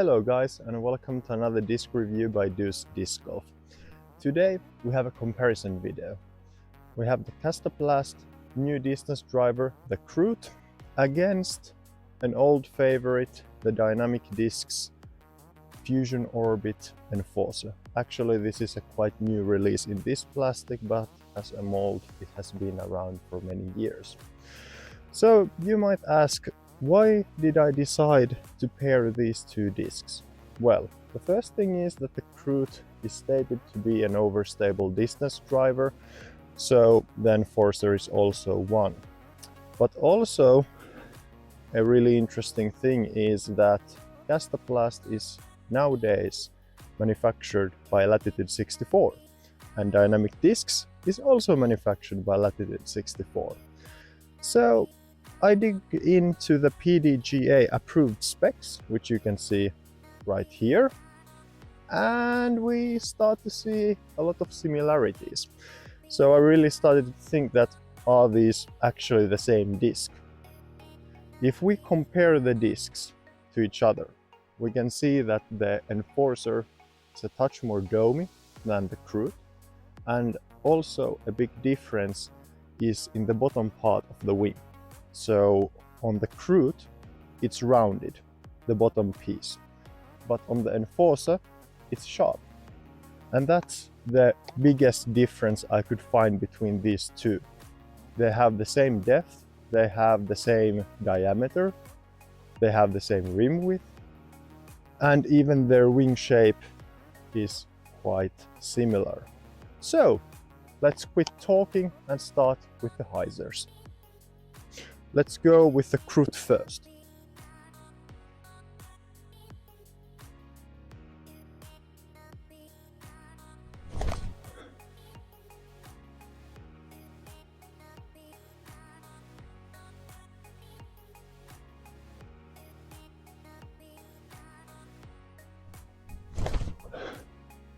Hello guys, and welcome to another disc review by deuzdiscgolf. Today we have a comparison video. We have the Kastaplast new distance driver, the Krut, against an old favorite, the Dynamic Discs Fusion Orbit Enforcer. Actually, this is a quite new release in this plastic, but as a mold it has been around for many years. So you might ask, why did I decide to pair these two discs? Well, the first thing is that the Krut is stated to be an overstable distance driver, so the Enforcer is also one. But also, a really interesting thing is that Kastaplast is nowadays manufactured by Latitude 64, and Dynamic Discs is also manufactured by Latitude 64. So I dig into the PDGA approved specs, which you can see right here, and we start to see a lot of similarities. So I really started to think that, are these actually the same disc? If we compare the discs to each other, we can see that the Enforcer is a touch more domey than the Krut, and also a big difference is in the bottom part of the wing. So on the Krut, it's rounded, the bottom piece, but on the Enforcer, it's sharp. And that's the biggest difference I could find between these two. They have the same depth, they have the same diameter, they have the same rim width, and even their wing shape is quite similar. So let's quit talking and start with the Hyzers. Let's go with the Krut first.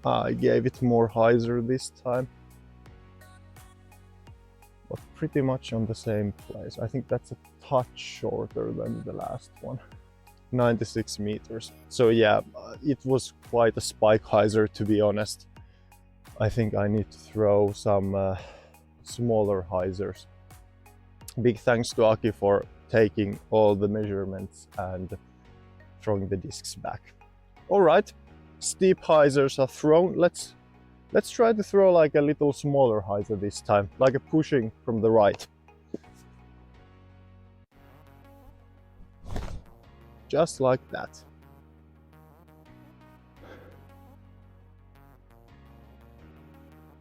I gave it more Hyzer this time, but pretty much on the same place. I think that's a touch shorter than the last one, 96 meters. So yeah, it was quite a spike Hyzer, to be honest. I think I need to throw some smaller Hyzers. Big thanks to Aki for taking all the measurements and throwing the discs back. All right, steep Hyzers are thrown. Let's try to throw like a little smaller Hyzer this time, like a pushing from the right. Just like that.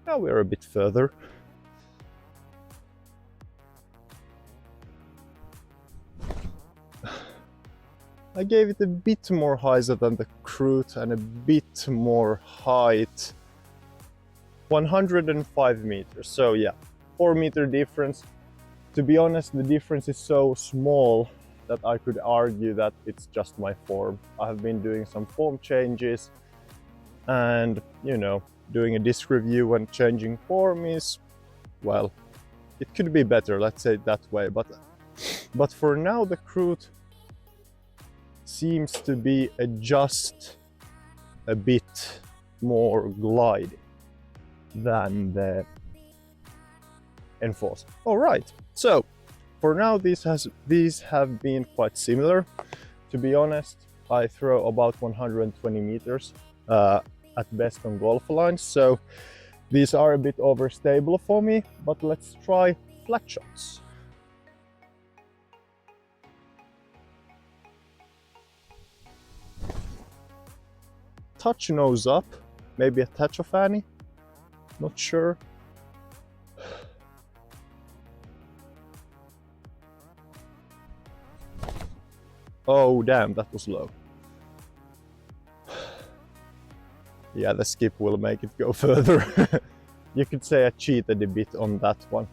Now we're a bit further. I gave it a bit more Hyzer than the Krut and a bit more height. 105 meters, so yeah, 4-meter difference. To be honest, the difference is so small that I could argue that it's just my form. I have been doing some form changes, and you know, doing a disc review when changing form is, well, it could be better, let's say it that way, but for now the Krut seems to be just a bit more gliding than the Enforcer. All right, so for now these have been quite similar. To be honest, I throw about 120 meters at best on golf lines, so these are a bit overstable for me, but let's try flat shots. Touch nose up, maybe a touch of Annie. Not sure. Oh damn, that was low. Yeah, the skip will make it go further. You could say I cheated a bit on that one,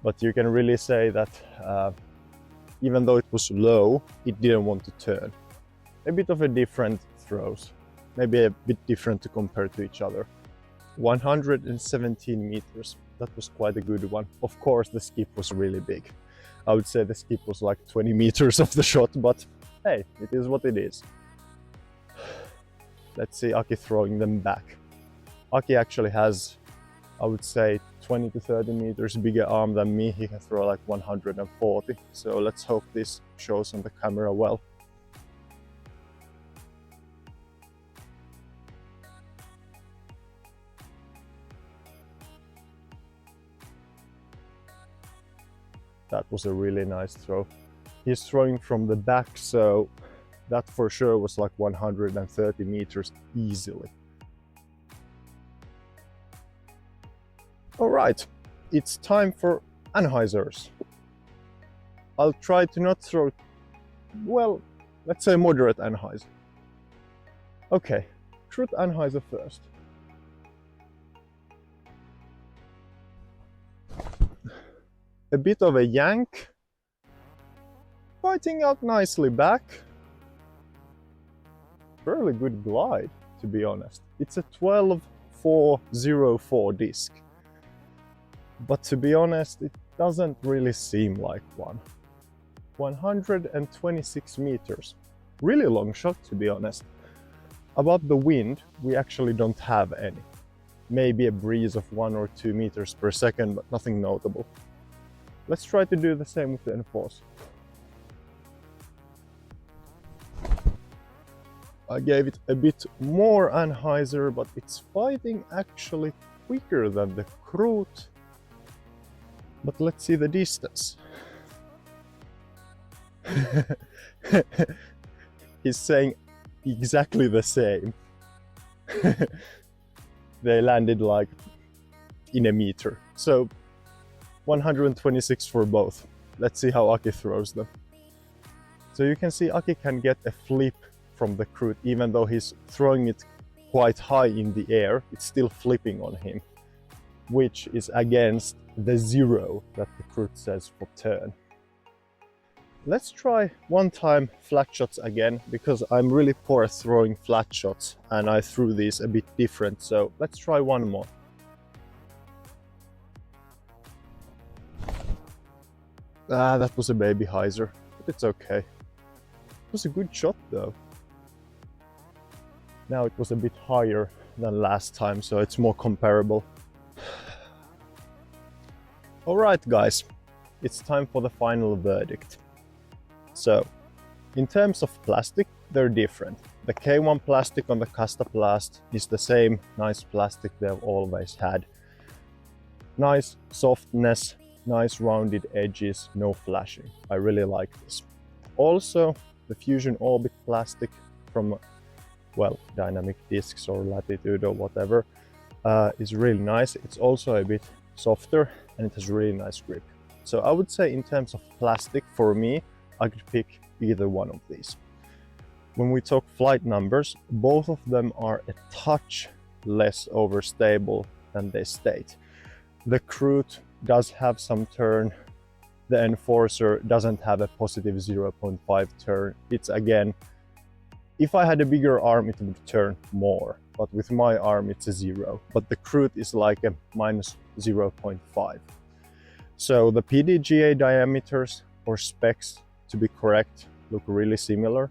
but you can really say that even though it was low, it didn't want to turn. A bit of a different throws, maybe a bit different to compare to each other. 117 meters, that was quite a good one. Of course the skip was really big. I would say the skip was like 20 meters of the shot, but hey, it is what it is. Let's see Aki throwing them back. Aki actually has, I would say, 20 to 30 meters bigger arm than me. He can throw like 140. So let's hope this shows on the camera well. That was a really nice throw. He's throwing from the back, so that for sure was like 130 meters easily. All right, it's time for Anhyzers. I'll try to not throw, well, let's say moderate Anhyzer. Okay, Krut Anhyzer first. A bit of a yank, fighting out nicely back. Fairly good glide, to be honest. It's a 12.404 disc. But to be honest, it doesn't really seem like one. 126 meters. Really long shot, to be honest. About the wind, we actually don't have any. Maybe a breeze of 1 or 2 meters per second, but nothing notable. Let's try to do the same with the enforce. I gave it a bit more Anhyzer, but it's fighting actually quicker than the Krut. But let's see the distance. He's saying exactly the same. They landed like in a meter. So 126 for both. Let's see how Aki throws them. So you can see Aki can get a flip from the Krut, even though he's throwing it quite high in the air, it's still flipping on him, which is against the 0 that the Krut says for turn. Let's try one time flat shots again, because I'm really poor at throwing flat shots and I threw these a bit different, so let's try one more. That was a baby Hyzer, but it's okay. It was a good shot though. Now it was a bit higher than last time, so it's more comparable. Alright guys, it's time for the final verdict. So, in terms of plastic, they're different. The K1 plastic on the Kastaplast is the same nice plastic they've always had. Nice softness, nice rounded edges, no flashing. I really like this. Also, the Fusion Orbit plastic from, well, Dynamic Discs or Latitude or whatever, is really nice. It's also a bit softer and it has really nice grip. So I would say in terms of plastic, for me, I could pick either one of these. When we talk flight numbers, both of them are a touch less overstable than they state. The Krut does have some turn. The Enforcer doesn't have a positive 0.5 turn. It's again, if I had a bigger arm, it would turn more. But with my arm, it's a 0. But the Krut is like a minus 0.5. So the PDGA diameters or specs, to be correct, look really similar.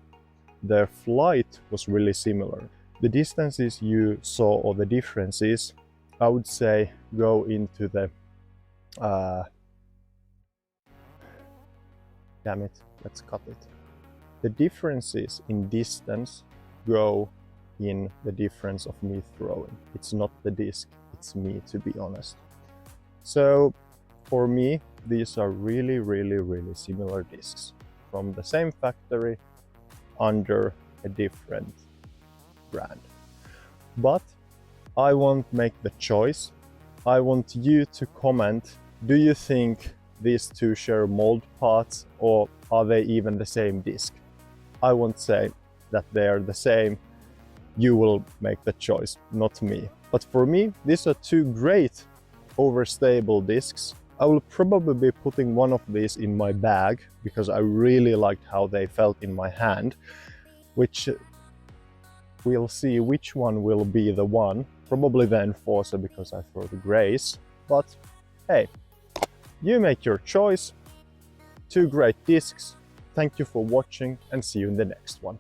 Their flight was really similar. The distances you saw, or the differences, I would say go into the damn it, let's cut it. The differences in distance go in the difference of me throwing. It's not the disc, it's me, to be honest. So for me, these are really, really, really similar discs from the same factory under a different brand. But I won't make the choice. I want you to comment, do you think these two share mold parts, or are they even the same disc? I won't say that they are the same. You will make the choice, not me. But for me, these are two great overstable discs. I will probably be putting one of these in my bag because I really liked how they felt in my hand, which we'll see which one will be the one. Probably the Enforcer because I throw the grays, but hey, you make your choice. Two great discs. Thank you for watching and see you in the next one.